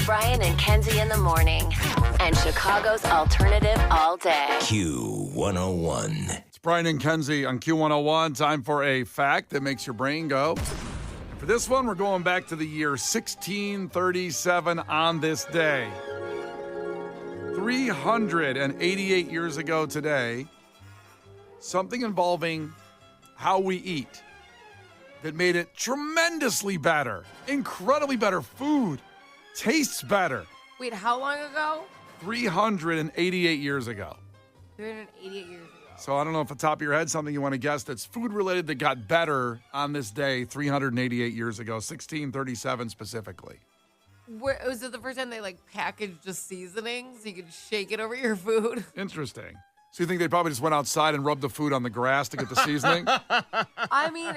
Brian and Kenzie in the morning. And Chicago's alternative all day. Q101. It's Brian and Kenzie on Q101. Time for a fact that makes your brain go. And for this one, we're going back to the year 1637 on this day. 388 years ago today, something involving how we eat that made it tremendously better, incredibly better. Food tastes better. Wait, how long ago? 388 years ago. 388 years ago. So I don't know if at the top of your head, something you want to guess that's food related that got better on this day 388 years ago, 1637 specifically. Was it the first time they packaged just seasonings so you could shake it over your food? Interesting. So you think they probably just went outside and rubbed the food on the grass to get the seasoning? I mean,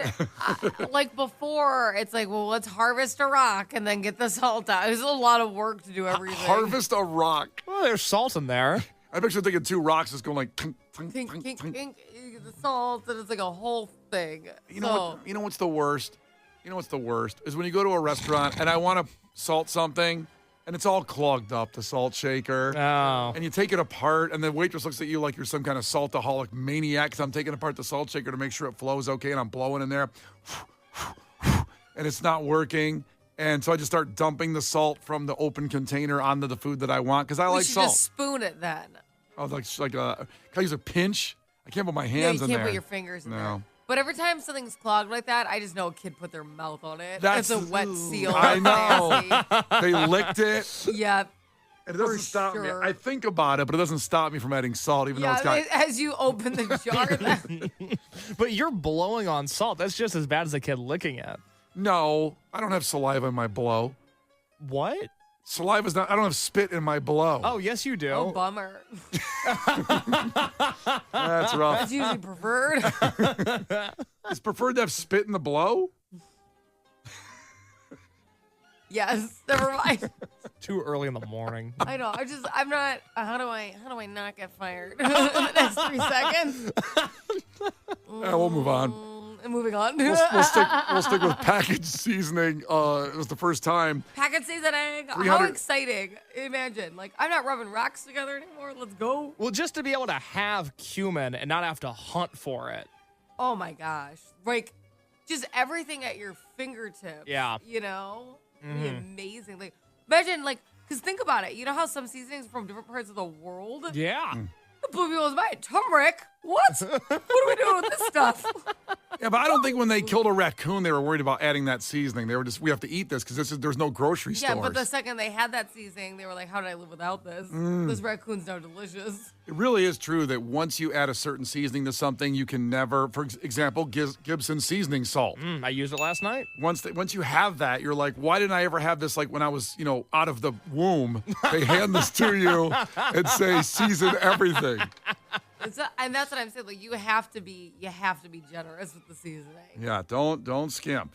before, it's well, let's harvest a rock and then get the salt out. There's a lot of work to do everything. Harvest a rock. Well, there's salt in there. I'm actually thinking two rocks just going like tink, tink, Tink, tink, tink, tink. tink. You get the salt, and it's a whole thing. You know what's the worst? You know what's the worst is when you go to a restaurant and I want to salt something and it's all clogged up, the salt shaker. Oh. And you take it apart and the waitress looks at you like you're some kind of saltaholic maniac because I'm taking apart the salt shaker to make sure it flows okay and I'm blowing in there and it's not working. And so I just start dumping the salt from the open container onto the food that I want because I like salt. You should just spoon it then. Oh, can I use a pinch? I can't put my hands in there. You can't put your fingers in there. No. But every time something's clogged like that, I just know a kid put their mouth on it. That's it's a wet seal. I know. They licked it. Yep. And it doesn't stop me. sure. I think about it, but it doesn't stop me from adding salt, even though it's got... as you open the jar. Then. But you're blowing on salt. That's just as bad as a kid licking it. No, I don't have saliva in my blow. What? Saliva's not... I don't have spit in my blow. Oh, yes, you do. Oh, bummer. That's rough. That's usually preferred. It's preferred to have spit in the blow? Yes, never mind. Too early in the morning. I know. I'm not. How do I not get fired in the next 3 seconds? Yeah, we'll move on. Moving on. We'll stick with packaged seasoning. It was the first time. Packaged seasoning. How exciting. Imagine. I'm not rubbing rocks together anymore. Let's go. Well, just to be able to have cumin and not have to hunt for it. Oh, my gosh. Just everything at your fingertips. Yeah. You know? It'd be amazing. Imagine, because think about it. You know how some seasonings are from different parts of the world? Yeah. The blue people's mind. Turmeric? What? What are we doing with this stuff? Yeah, but I don't think when they killed a raccoon, they were worried about adding that seasoning. They were just, we have to eat this because there's no grocery stores. Yeah, but the second they had that seasoning, they were like, how did I live without this? This raccoon's now delicious. It really is true that once you add a certain seasoning to something, you can never, for example, Gibson seasoning salt. I used it last night. Once you have that, you're like, why didn't I ever have this when I was, out of the womb? They hand this to you and say, season everything. And that's what I'm saying. You have to be generous with the seasoning. Yeah, don't skimp.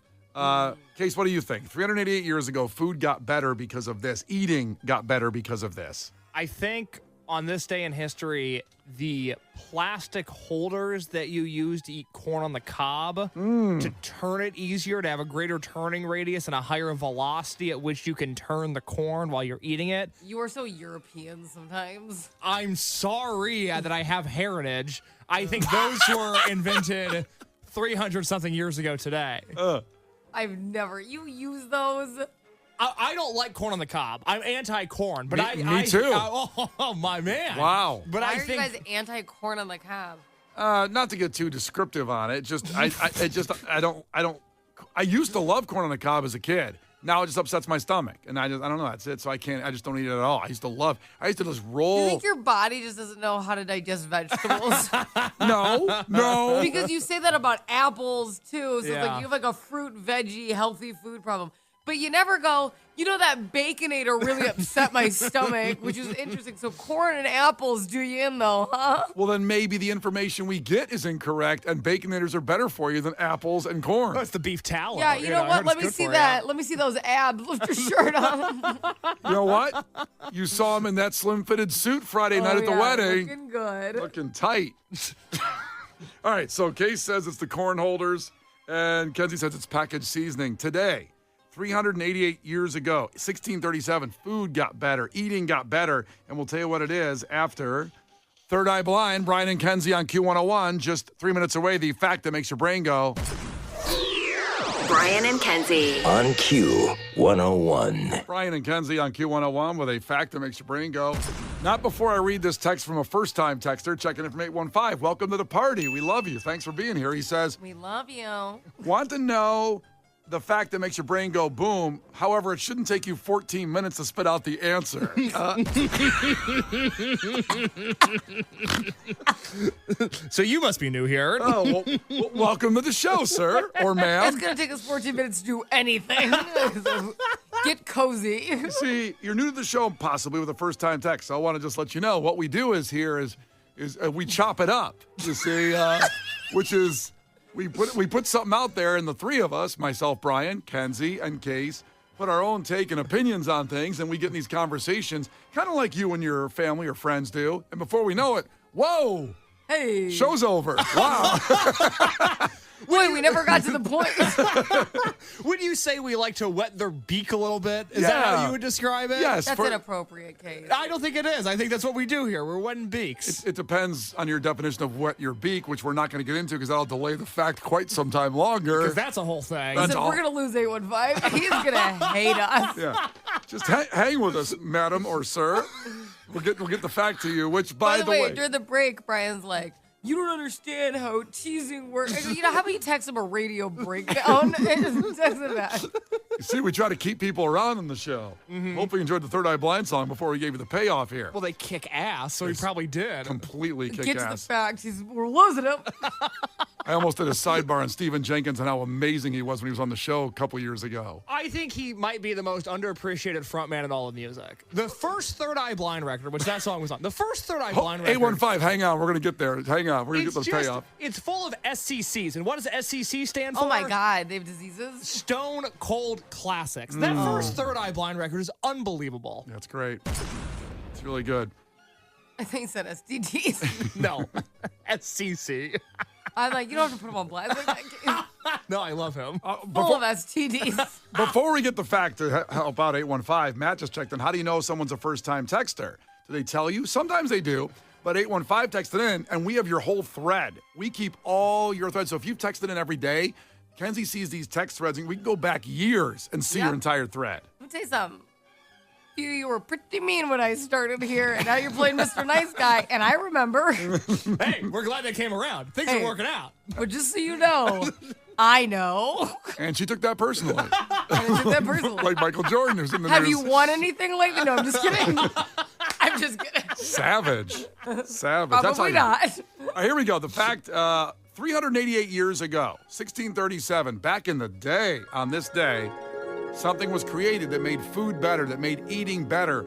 Case, what do you think? 388 years ago, food got better because of this. Eating got better because of this. I think on this day in history, the plastic holders that you use to eat corn on the cob to turn it easier, to have a greater turning radius and a higher velocity at which you can turn the corn while you're eating it. You are so European sometimes. I'm sorry that I have heritage. I think those were invented 300-something years ago today. I've never. You use those? I don't like corn on the cob. I'm anti-corn, but me too. Oh, my man! Wow. But Why I are think you guys anti-corn on the cob? Not to get too descriptive on it, I used to love corn on the cob as a kid. Now it just upsets my stomach, and I don't know. That's it. So I just don't eat it at all. I used to just roll. You think your body just doesn't know how to digest vegetables? No. Because you say that about apples too. So Yeah. it's you have a fruit, veggie, healthy food problem. But you never go, that Baconator really upset my stomach, which is interesting. So corn and apples do you in, though, huh? Well, then maybe the information we get is incorrect, and Baconators are better for you than apples and corn. oh, it's the beef tallow. Yeah, you know I what? heard Let it's me good see for that. you. Let me see those abs. Lift your shirt up. You know what? You saw him in that slim-fitted suit Friday night at the wedding. Looking good. Looking tight. All right, so Case says it's the corn holders, and Kenzie says it's packaged seasoning. Today, 388 years ago, 1637, food got better, eating got better, and we'll tell you what it is after Third Eye Blind. Brian and Kenzie on Q101, just 3 minutes away, the fact that makes your brain go. Brian and Kenzie. On Q101. Brian and Kenzie on Q101 with a fact that makes your brain go. Not before I read this text from a first-time texter checking in from 815. Welcome to the party. We love you. Thanks for being here. He says, We love you. want to know the fact that makes your brain go boom. However, it shouldn't take you 14 minutes to spit out the answer. So you must be new here. Oh, well, welcome to the show, sir or ma'am. It's going to take us 14 minutes to do anything. So get cozy. See, you're new to the show, possibly with a first-time text. So I want to just let you know what we do is we chop it up. You see, which is we put something out there, and the three of us, myself, Brian, Kenzie, and Case, put our own take and opinions on things, and we get in these conversations, kind of like you and your family or friends do. And before we know it, whoa, Hey. show's over. Wow. Wait, we never got to the point. Would you say we like to wet their beak a little bit? Is that Yeah. how you would describe it? Yes. That's inappropriate, Kate. I don't think it is. I think that's what we do here. We're wetting beaks. It depends on your definition of wet your beak, which we're not going to get into because that'll delay the fact quite some time longer. Because that's a whole thing. That's So all. we're going to lose 815. He's going to hate us. Yeah. Just hang with us, madam or sir. We'll get the fact to you, which, by the way, during the break, Brian's like, you don't understand how teasing works. I go, you know, how about you text him a radio breakdown and just text him that? you see, we try to keep people around in the show. Hope you enjoyed the Third Eye Blind song before we gave you the payoff here. Well, they kick ass, so he probably did. Completely kick Get to the ass. facts. We're losing him. I almost did a sidebar on Stephen Jenkins and how amazing he was when he was on the show a couple years ago. I think he might be the most underappreciated frontman in all of music. The first Third Eye Blind record, which that song was on, the first Third Eye Blind record. 815, hang on. We're going to get there. Hang on. We're going to get the payoff. It's full of SCCs. And what does SCC stand for? Oh, my God. They have diseases? Stone Cold Classics. That first Third Eye Blind record is unbelievable. That's great. It's really good. I think he said STDs. No. SCC. I'm like, you don't have to put him on blast. No, I love him. Full of STDs. Before we get the fact to help out 815, Matt just checked in. How do you know someone's a first-time texter? Do they tell you? Sometimes they do. But 815 texted in, and we have your whole thread. We keep all your threads. So if you've texted in every day, Kenzie sees these text threads, and we can go back years and see Yep. your entire thread. Let me tell you something. You were pretty mean when I started here, and now you're playing Mr. Nice Guy, and I remember. Hey, we're glad they came around. Things are working out. But just so you know, I know. And she took that personally. I took that personally. Like Michael Jordan, who's in the Have news. you won anything lately? No, I'm just kidding. I'm just kidding. Savage. Savage. That's how Probably you- not. All right, here we go. The fact, 388 years ago, 1637, back in the day, on this day, something was created that made food better, that made eating better.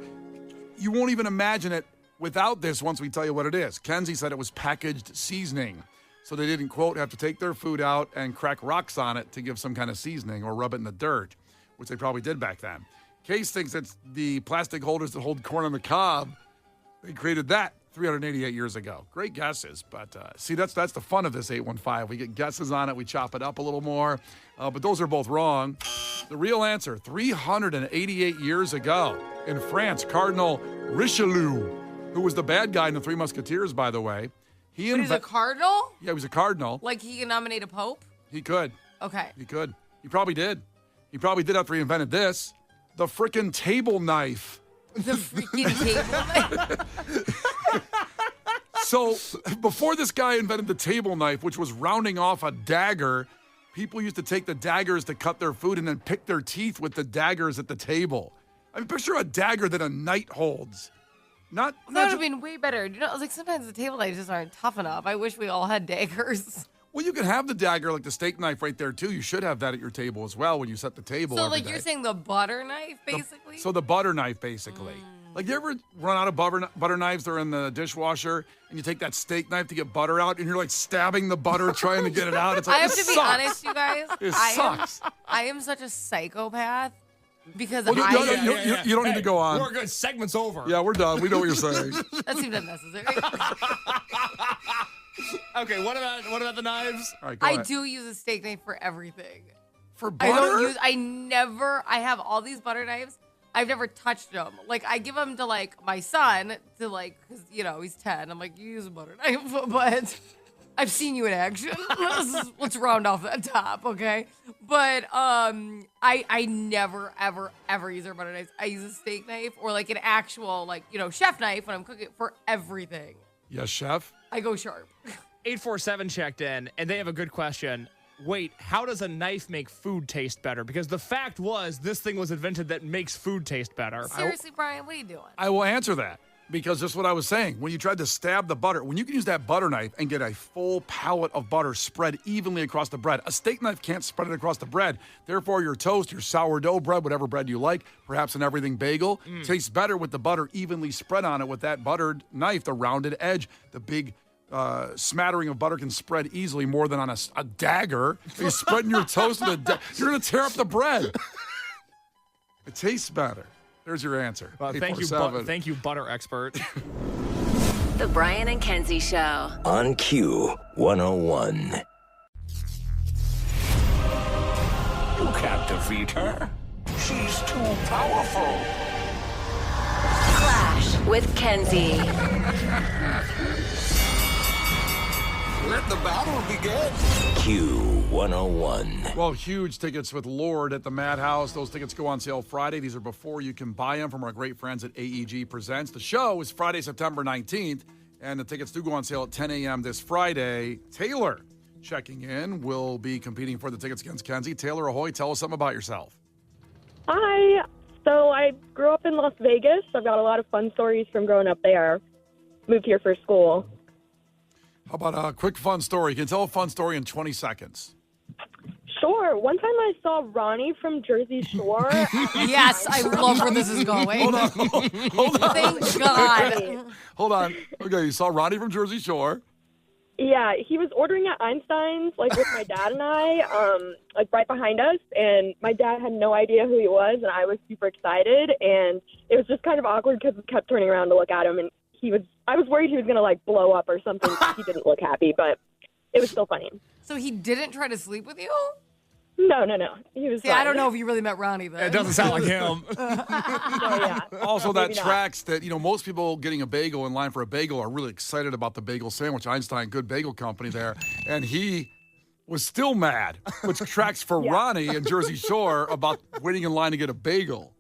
You won't even imagine it without this once we tell you what it is. Kenzie said it was packaged seasoning. So they didn't, quote, have to take their food out and crack rocks on it to give some kind of seasoning or rub it in the dirt, which they probably did back then. Case thinks it's the plastic holders that hold corn on the cob. They created that 388 years ago. Great guesses, but see, that's the fun of this 815. We get guesses on it, we chop it up a little more, but those are both wrong. The real answer, 388 years ago in France, Cardinal Richelieu, who was the bad guy in the Three Musketeers, by the way. But he's a cardinal? Yeah, he was a cardinal. Like he can nominate a pope? He could. Okay. He could. He probably did. He probably did after he invented this. The frickin' table knife. The freaking table. So before this guy invented the table knife, which was rounding off a dagger, people used to take the daggers to cut their food and then pick their teeth with the daggers at the table. I mean, picture a dagger that a knight holds. Not That would have just, been way better. You know, like sometimes the table knives just aren't tough enough. I wish we all had daggers. well, you can have the dagger like the steak knife right there too. You should have that at your table as well when you set the table. So every like day. you're saying the butter knife, basically? So the butter knife, basically. Like, you ever run out of butter knives? They're in the dishwasher, and you take that steak knife to get butter out, and you're like stabbing the butter trying to get it out. It's like, I have this to be sucks. honest, you guys. It sucks. I am such a psychopath because Well, I you don't need to go on. We're good. Segment's over. Yeah, we're done. We know what you're saying. that seemed unnecessary. Okay, what about the knives? All right, go I ahead. do use a steak knife for everything. For butter? I have all these butter knives. I've never touched them. Like, I give them to, like, my son to, like, because, you know, he's 10. I'm like, you use a butter knife, but I've seen you in action. Let's round off that top, okay? But I never, ever, ever use our butter knives. I use a steak knife or, like, an actual, like, you know, chef knife when I'm cooking for everything. Yes, chef. I go sharp. 847 checked in, and they have a good question. Wait, how does a knife make food taste better? Because the fact was, this thing was invented that makes food taste better. Seriously, Brian, what are you doing? I will answer that because just what I was saying. When you tried to stab the butter, when you can use that butter knife and get a full pallet of butter spread evenly across the bread, a steak knife can't spread it across the bread. Therefore, your toast, your sourdough bread, whatever bread you like, perhaps an everything bagel, tastes better with the butter evenly spread on it with that buttered knife, the rounded edge, the big smattering of butter can spread easily more than on a dagger. You're spreading your toast with a dagger. You're going to tear up the bread. It tastes better. There's your answer. Well, thank you, butter expert. The Brian and Kenzie Show. On Q 101. You can't defeat her. She's too powerful. Clash with Kenzie. Let the battle begin. Q 101. Well, huge tickets with Lord at the Madhouse. Those tickets go on sale Friday. These are before you can buy them from our great friends at AEG Presents. The show is Friday, September 19th, and the tickets do go on sale at 10 a.m. this Friday. Taylor checking in will be competing for the tickets against Kenzie. Taylor, ahoy, tell us something about yourself. Hi. So I grew up in Las Vegas. I've got a lot of fun stories from growing up there. Moved here for school. How about a quick fun story? You can tell a fun story in 20 seconds. Sure. One time I saw Ronnie from Jersey Shore. Yes, I love where this is going. Hold on. Thank God. Hold on. Okay, you saw Ronnie from Jersey Shore. Yeah, he was ordering at Einstein's, like, with my dad and I, like, right behind us. And my dad had no idea who he was, and I was super excited. And it was just kind of awkward because we kept turning around to look at him, and I was worried he was going to, like, blow up or something. He didn't look happy, but it was still funny. So he didn't try to sleep with you? No. He was See, fine. I don't know if you really met Ronnie then. It doesn't sound like him. Yeah. Also, that Maybe not. tracks that, most people getting a bagel in line for a bagel are really excited about the bagel sandwich. Einstein, good bagel company there. And he was still mad, which tracks for Ronnie in Jersey Shore about waiting in line to get a bagel.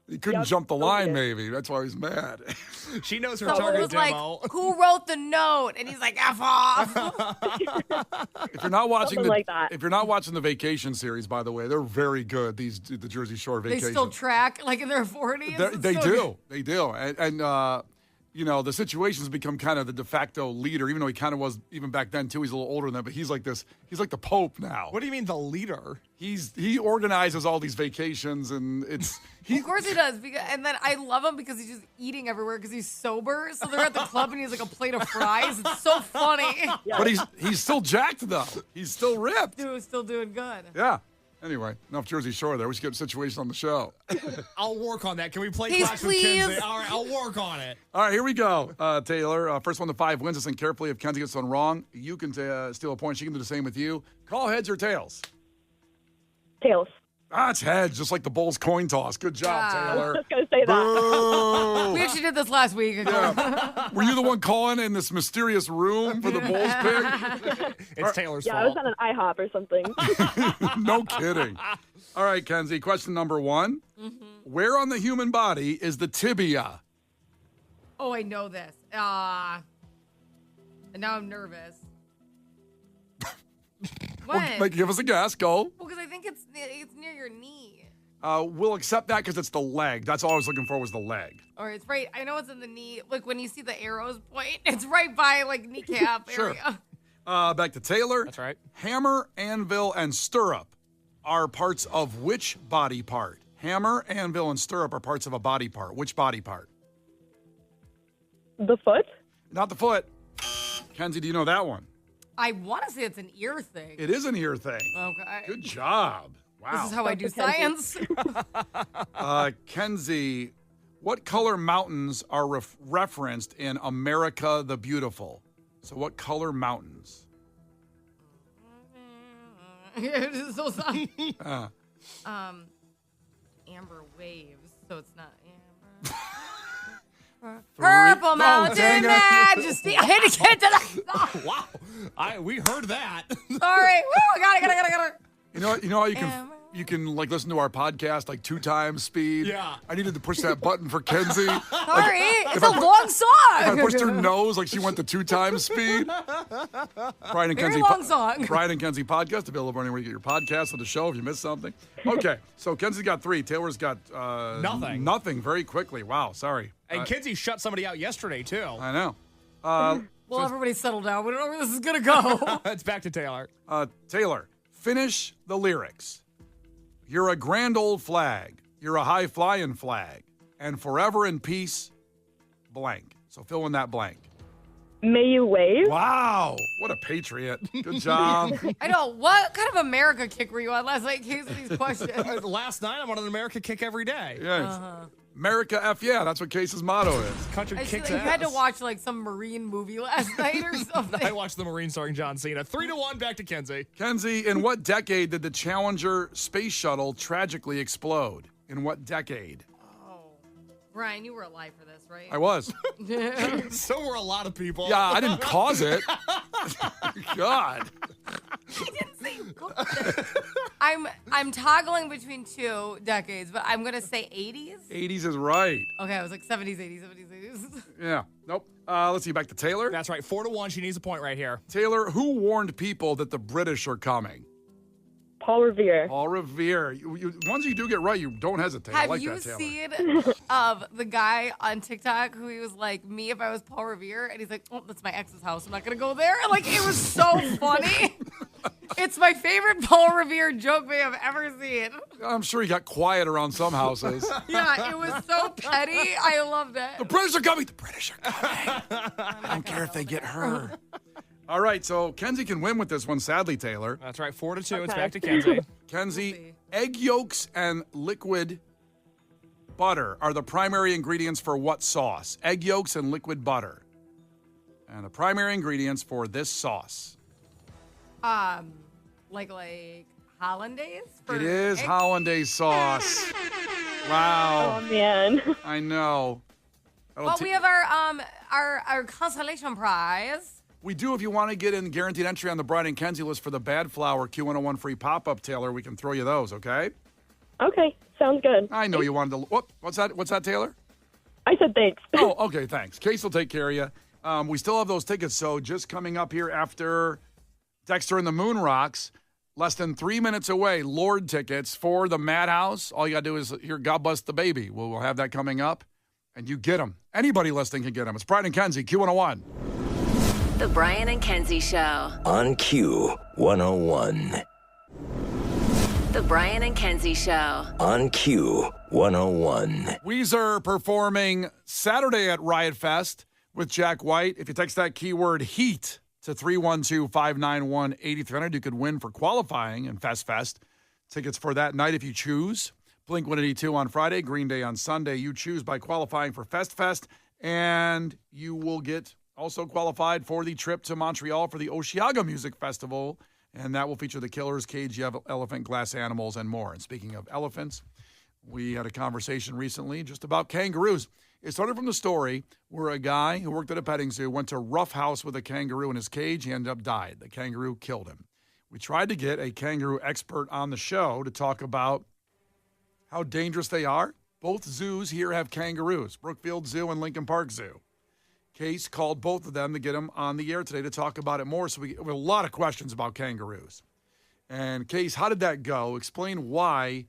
He couldn't jump the line, maybe. That's why he's mad. She knows her So it target was demo. like, who wrote the note? And he's like, F off. If you're not watching Something like that. if you're not watching the Vacation series, by the way, they're very good. The Jersey Shore They Vacation. still track like in their 40s. They do. They do. And the situation's become kind of the de facto leader, even though he kind of was even back then too. He's a little older than that, but he's like this. He's like the Pope now. What do you mean the leader? He organizes all these vacations, and Of course he does. And then I love him because he's just eating everywhere because he's sober. So they're at the club and he has like a plate of fries. It's so funny. But he's still jacked though. He's still ripped. Dude, still doing good. Yeah. Anyway, enough Jersey Shore there. We should get a situation on the show. I'll work on that. Can we play Please, Clash with please. Kenzie? All right, I'll work on it. All right, here we go, Taylor. First one to 5 wins. Listen carefully. If Kenzie gets one wrong, you can steal a point. She can do the same with you. Call heads or tails. Tails. It's heads, just like the Bulls coin toss. Good job, Wow. Taylor. Just going to say that. Boo. We actually did this last week. Were you the one calling in this mysterious room for the Bulls pick? It's Taylor's Yeah, I was fault. on an IHOP or something. No kidding. All right, Kenzie, question number 1. Where on the human body is the tibia? Oh, I know this. And now I'm nervous. What? Give us a guess. Go. Well, because I think it's near your knee. We'll accept that because it's the leg. That's all I was looking for was the leg. Or it's right. I know it's in the knee. Like when you see the arrows point, it's right by like kneecap Sure. area. Back to Taylor. That's right. Hammer, anvil, and stirrup are parts of which body part? Hammer, anvil, and stirrup are parts of a body part. Which body part? The foot? Not the foot. Kenzie, do you know that one? I want to say it's an ear thing. It is an ear thing. Okay. Good job. Wow. This is how I do Dr. Kenzie. science. Kenzie, what color mountains are referenced in America the Beautiful? So what color mountains? It's so soft. Uh, Amber waves, so it's not amber. Purple Oh, Mountain dang it. Majesty. I had to get to that. Wow. We heard that. Sorry. Woo, I got it. You know how you can Amber. like listen to our podcast like 2 times speed. Yeah. I needed to push that button for Kenzie. Sorry, it's a long song. I pushed her nose like she went to 2 times speed. Brian and Very Kenzie. long song. Brian and Kenzie podcast available anywhere you get your podcast on the show if you missed something. Okay, so Kenzie's got 3. Taylor's got Nothing. Nothing. Very quickly. Wow. Sorry. And Kenzie shut somebody out yesterday, too. I know. Well, everybody settle down. We don't know where this is gonna go. It's back to Taylor. Taylor, finish the lyrics. You're a grand old flag. You're a high flying flag, and forever in peace. Blank. So fill in that blank. May you wave? Wow, what a patriot. Good job. I know. What kind of America kick were you on last night in case of these questions? Last night, I'm on an America kick every day. Yes. America F yeah, that's what Case's motto is. Country I kicks you ass. had to watch like some Marine movie last night or something. I watched The Marine starring John Cena. 3-1, back to Kenzie. Kenzie, in what decade did the Challenger space shuttle tragically explode? In what decade? Brian, you were alive for this, right? I was. So were a lot of people. Yeah, I didn't cause it. God. I'm toggling between 2 decades, but I'm gonna say 80s. 80s is right. Okay, I was like 70s, 80s. Yeah. Nope. Let's see, back to Taylor. That's right. 4-1. She needs a point right here. Taylor, who warned people that the British are coming? Paul Revere. Paul Revere. Ones you do get right, you don't hesitate. I Have like you that, Taylor. seen the guy on TikTok who he was like, me if I was Paul Revere? And he's like, oh, that's my ex's house. I'm not going to go there. And like, it was so funny. It's my favorite Paul Revere joke may have ever seen. I'm sure he got quiet around some houses. Yeah, it was so petty. I loved it. The British are coming. The British are coming. I don't care if they get her. All right, so Kenzie can win with this one, sadly, Taylor. That's right. 4-2. It's back to Kenzie. Kenzie, egg yolks and liquid butter are the primary ingredients for what sauce? Egg yolks and liquid butter. And the primary ingredients for this sauce. Like hollandaise? It is eggs? hollandaise sauce. Oh, Wow. man. I know. Well, we have our consolation prize. We do if you want to get in guaranteed entry on the Brian and Kenzie list for the Bad Flower Q101 free pop-up, Taylor. We can throw you those, okay? Okay, sounds good. I know you wanted to. What's that? What's that, Taylor? I said thanks. Oh, okay, thanks. Case will take care of you. We still have those tickets, so just coming up here after Dexter and the Moon Rocks, less than 3 minutes away, Lord tickets for the Madhouse. All you got to do is hear God Bless the Baby. We'll have that coming up, and you get them. Anybody listening can get them. It's Brian and Kenzie, Q101. The Brian and Kenzie Show. On Q101. The Brian and Kenzie Show. On Q101. Weezer performing Saturday at Riot Fest with Jack White. If you text that keyword HEAT to 312-591-8300, you could win for qualifying in Fest. Tickets for that night if you choose. Blink-182 on Friday, Green Day on Sunday. You choose by qualifying for Fest, and you will get also qualified for the trip to Montreal for the Osheaga Music Festival, and that will feature the Killers, Cage Elephant, Glass Animals, and more. And speaking of elephants, we had a conversation recently just about kangaroos. It started from the story where a guy who worked at a petting zoo went to roughhouse with a kangaroo in his cage. He ended up died. The kangaroo killed him. We tried to get a kangaroo expert on the show to talk about how dangerous they are. Both zoos here have kangaroos, Brookfield Zoo and Lincoln Park Zoo. Case called both of them to get them on the air today to talk about it more. So we have a lot of questions about kangaroos. And Case, how did that go? Explain why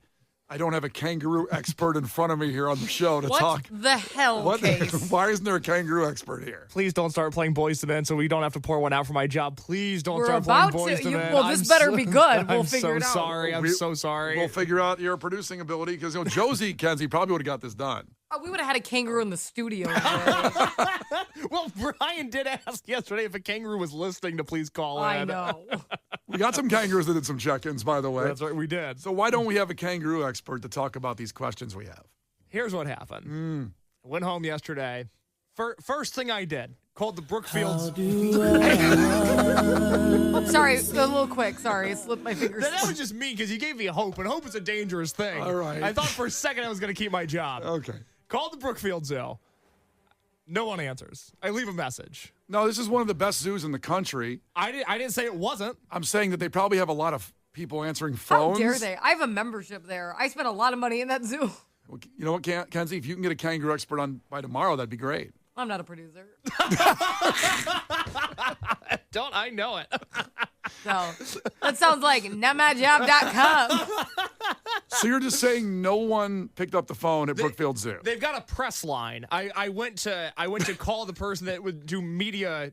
I don't have a kangaroo expert in front of me here on the show to talk. What the hell, Case? Why isn't there a kangaroo expert here? Please don't start playing Boys to Men so we don't have to pour one out for my job. Please don't We're start playing about Boys to. to Men. Well, this better be good. We'll I'm figure it out. Sorry. I'm so sorry. We'll figure out your producing ability because Josie Kenzie probably would have got this done. Oh, we would have had a kangaroo in the studio today. Well, Brian did ask yesterday if a kangaroo was listening to please call in. I know. We got some kangaroos that did some check-ins, by the way. That's right, we did. So why don't we have a kangaroo expert to talk about these questions we have? Here's what happened. I went home yesterday, First thing I did, called the Brookfield Sorry, a little quick. Sorry, it slipped my fingers. That was just me because you gave me hope, and hope is a dangerous thing. All right. I thought for a second I was going to keep my job. Okay. Called the Brookfield Zoo. No one answers. I leave a message. No, this is one of the best zoos in the country. I didn't say it wasn't. I'm saying that they probably have a lot of people answering How phones. dare they? I have a membership there. I spent a lot of money in that zoo. Well, you know what, Kenzie? If you can get a kangaroo expert on by tomorrow, that'd be great. I'm not a producer. Don't I know it? So that sounds like netmyjob.com. So you're just saying no one picked up the phone at Brookfield Zoo? They've got a press line. I went to call the person that would do media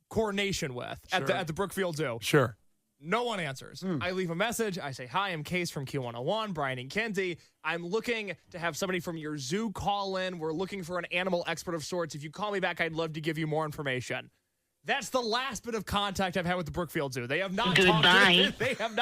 coordination with at the Brookfield Zoo. Sure. No one answers. I leave a message. I say, hi, I'm Case from Q101, Brian and Kenzie. I'm looking to have somebody from your zoo call in. We're looking for an animal expert of sorts. If you call me back, I'd love to give you more information. That's the last bit of contact I've had with the Brookfield Zoo. They have not talked to me. They have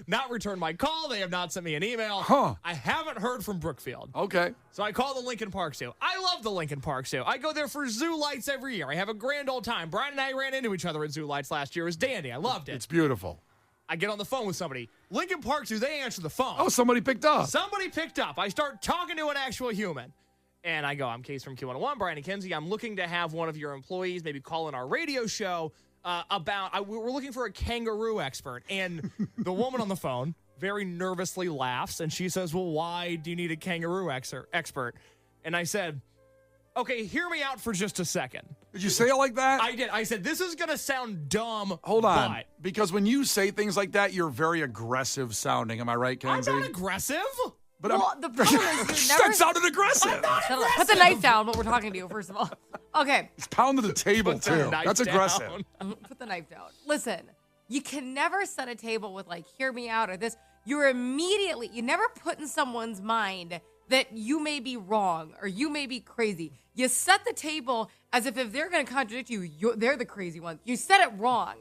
not returned my call. They have not sent me an email. Huh. I haven't heard from Brookfield. Okay. So I call the Lincoln Park Zoo. I love the Lincoln Park Zoo. I go there for zoo lights every year. I have a grand old time. Brian and I ran into each other at zoo lights last year. It was dandy. I loved it. It's beautiful. I get on the phone with somebody. Lincoln Park Zoo, they answer the phone. Oh, somebody picked up. Somebody picked up. I start talking to an actual human. And I go, I'm Case from Q101, Brian and Kenzie. I'm looking to have one of your employees maybe call in our radio show we're looking for a kangaroo expert. And the woman on the phone very nervously laughs, and she says, well, why do you need a kangaroo expert? And I said, okay, hear me out for just a second. Did you say it like that? I did. I said, this is going to sound dumb. Hold on. but Because when you say things like that, you're very aggressive sounding. Am I right, Kenzie? I'm not aggressive. But Well, the problem is you're never. that sounded aggressive. Shut up. Put the knife down when we're talking to you, first of all. Okay, He's pounding the table, Put the too. knife That's down. aggressive. put the knife down. Listen, you can never set a table with like, hear me out or this. You never put in someone's mind that you may be wrong or you may be crazy. You set the table as if they're going to contradict you, they're the crazy ones. You said it wrong.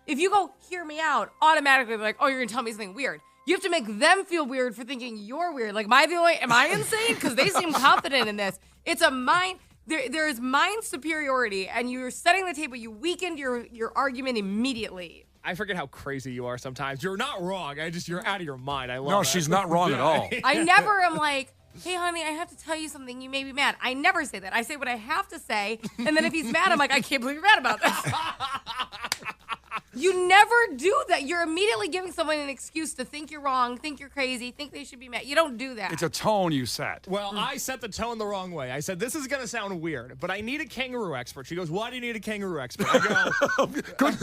If you go, hear me out, automatically they're like, oh, you're going to tell me something weird. You have to make them feel weird for thinking you're weird. Like, am I insane? Because they seem confident in this. It's a mind, there is mind superiority, and you're setting the table. You weakened your argument immediately. I forget how crazy you are sometimes. You're not wrong. You're out of your mind. I love No, that. she's not wrong at all. I never am like, hey, honey, I have to tell you something. You may be mad. I never say that. I say what I have to say, and then if he's mad, I'm like, I can't believe you're mad about this. You never do that. You're immediately giving someone an excuse to think you're wrong, think you're crazy, think they should be mad. You don't do that. It's a tone you set. Well, I set the tone the wrong way. I said, this is going to sound weird, but I need a kangaroo expert. She goes, why do you need a kangaroo expert? I go,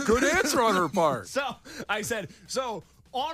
Good answer on her part. so I said, on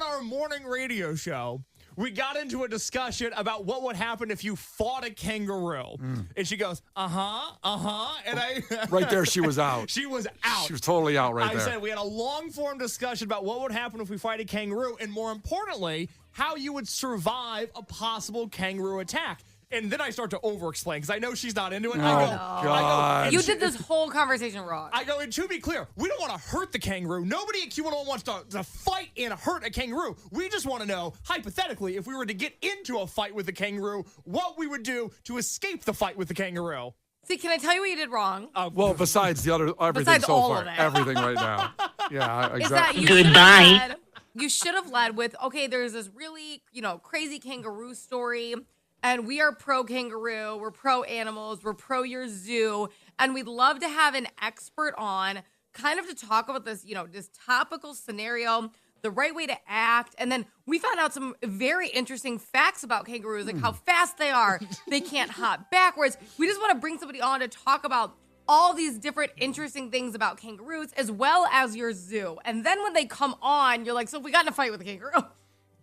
our morning radio show, we got into a discussion about what would happen if you fought a kangaroo. And she goes, and I... Right there, she was out. She was out. She was totally out right I there. said we had a long-form discussion about what would happen if we fight a kangaroo, and more importantly, how you would survive a possible kangaroo attack. And then I start to over-explain because I know she's not into it. God. You did this whole conversation wrong. I go, and to be clear, we don't want to hurt the kangaroo. Nobody at Q101 wants to fight and hurt a kangaroo. We just want to know, hypothetically, if we were to get into a fight with the kangaroo, what we would do to escape the fight with the kangaroo. See, can I tell you what you did wrong? Well, besides everything Besides so all far. of it. Everything right now. Yeah, Is that exactly. you should have led with, okay, there's this really, crazy kangaroo story, and we are pro kangaroo, we're pro animals, we're pro your zoo, and we'd love to have an expert on kind of to talk about this, this topical scenario, the right way to act. And then we found out some very interesting facts about kangaroos, like how fast they are. They can't hop backwards. We just want to bring somebody on to talk about all these different interesting things about kangaroos as well as your zoo. And then when they come on, you're like, so we got in a fight with a kangaroo.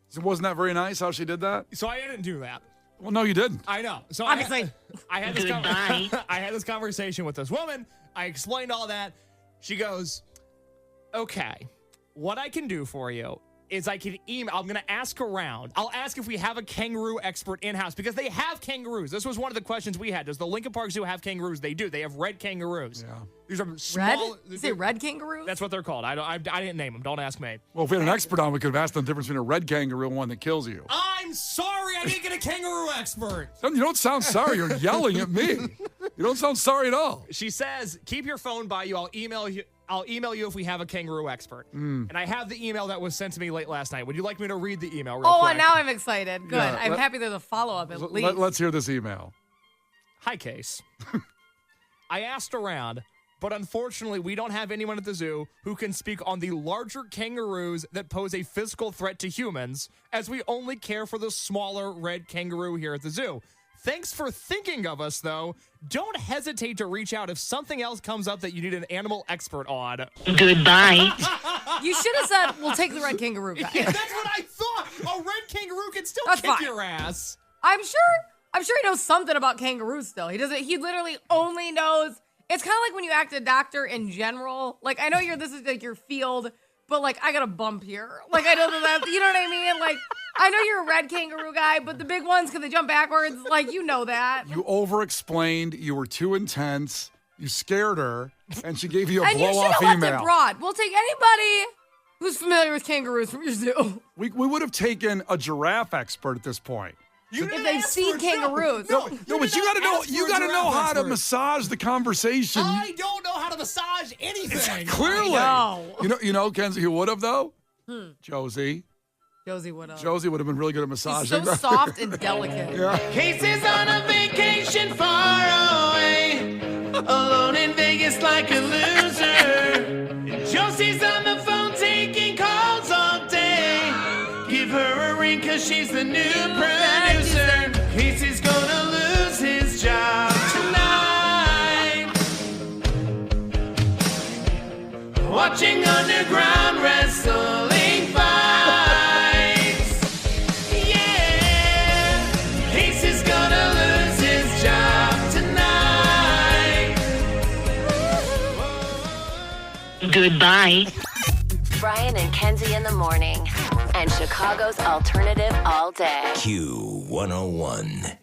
So wasn't that very nice how she did that? So I didn't do that. Well, no, you didn't. I know. So Obviously. I had this conversation with this woman. I explained all that. She goes, okay, what I can do for you is I can email. I'm going to ask around. I'll ask if we have a kangaroo expert in-house because they have kangaroos. This was one of the questions we had. Does the Lincoln Park Zoo have kangaroos? They do. They have red kangaroos. Yeah. These are Red? small. You say red kangaroos? That's what they're called. I didn't name them. Don't ask me. Well, if we had an expert on, we could have asked them the difference between a red kangaroo and one that kills you. I'm sorry I didn't get a kangaroo expert. You don't sound sorry. You're yelling at me. You don't sound sorry at all. She says, keep your phone by you. I'll email you if we have a kangaroo expert. And I have the email that was sent to me late last night. Would you like me to read the email real quick? Now I'm excited. Good. Yeah, I'm happy there's a follow-up at least. Let's hear this email. Hi, Case. I asked around, but unfortunately, we don't have anyone at the zoo who can speak on the larger kangaroos that pose a physical threat to humans, as we only care for the smaller red kangaroo here at the zoo. Thanks for thinking of us, though. Don't hesitate to reach out if something else comes up that you need an animal expert on. Goodbye. You should have said, we'll take the red kangaroo guy. Yeah, that's what I thought. A red kangaroo can still That's kick fine. your ass. I'm sure he knows something about kangaroos still. He literally only knows. It's kind of like when you act a doctor in general. Like, I know this is like your field, but like, I got a bump here. Like, I know that's, you know what I mean? Like, I know you're a red kangaroo guy, but the big ones, because they jump backwards, like, you know that. You over-explained. You were too intense. You scared her, and she gave you a And you should blow-off have left email. it broad. We'll take anybody who's familiar with kangaroos from your zoo. We would have taken a giraffe expert at this point. You If didn't they've ask seen for it. kangaroos. No, but you gotta know. ask for You a gotta know giraffe how to expert. massage the conversation. I don't know how to massage anything. Clearly, know. you know, Kenzie, who would have though? Josie. Josie would have. Josie would have been really good at He's massaging. so soft and delicate. Yeah. Casey's on a vacation far away, alone in Vegas like a loser. Josie's on the phone taking calls all day. Give her a ring 'cause she's the new producer. Casey's gonna lose his job tonight. Watching underground wrestling fights. Yeah, Casey's gonna lose his job tonight. Goodbye. Brian and Kenzie in the morning. And Chicago's alternative all day. Q101.